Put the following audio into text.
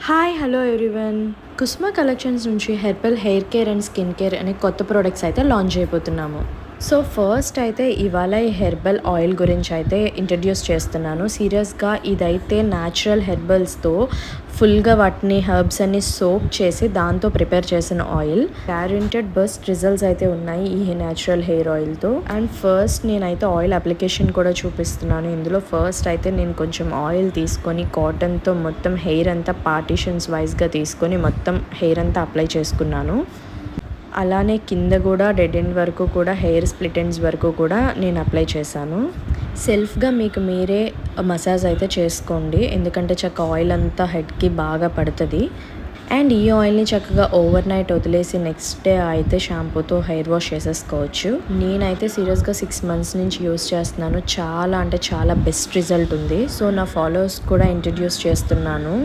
Hi hello everyone. Kusma collections నుంచి herbal hair care and skin care అనే కొత్త products అయితే లాంచ్ చేయబోతున్నాము. సో ఫస్ట్ అయితే ఇవాళ ఈ హెర్బల్ ఆయిల్ గురించి అయితే ఇంట్రడ్యూస్ చేస్తున్నాను. సీరియస్గా ఇదైతే న్యాచురల్ హెర్బల్స్తో ఫుల్గా వాటిని హెర్బ్స్ అన్ని సోక్ చేసి దాంతో ప్రిపేర్ చేసిన ఆయిల్. గ్యారెంటెడ్ బెస్ట్ రిజల్ట్స్ అయితే ఉన్నాయి ఈ న్యాచురల్ హెయిర్ ఆయిల్తో. అండ్ ఫస్ట్ నేనైతే ఆయిల్ అప్లికేషన్ కూడా చూపిస్తున్నాను. ఇందులో ఫస్ట్ అయితే నేను కొంచెం ఆయిల్ తీసుకొని కాటన్తో మొత్తం హెయిర్ అంతా పార్టీషన్స్ వైజ్గా తీసుకొని మొత్తం హెయిర్ అంతా అప్లై చేసుకున్నాను. అలానే కింద కూడా డెడ్ ఎండ్ వరకు కూడా హెయిర్ స్ప్లిట్ ఎండ్స్ వరకు కూడా నేను అప్లై చేశాను. సెల్ఫ్గా మీకు మీరే మసాజ్ అయితే చేసుకోండి, ఎందుకంటే చక్కగా ఆయిల్ అంతా హెడ్కి బాగా పడుతుంది. అండ్ ఈ ఆయిల్ని చక్కగా ఓవర్ నైట్ వదిలేసి నెక్స్ట్ డే అయితే షాంపూతో హెయిర్ వాష్ చేసేసుకోవచ్చు. నేనైతే సీరియస్గా 6 months నుంచి యూస్ చేస్తున్నాను. చాలా అంటే చాలా బెస్ట్ రిజల్ట్ ఉంది. సో నా ఫాలోవర్స్ కూడా ఇంట్రడ్యూస్ చేస్తున్నాను.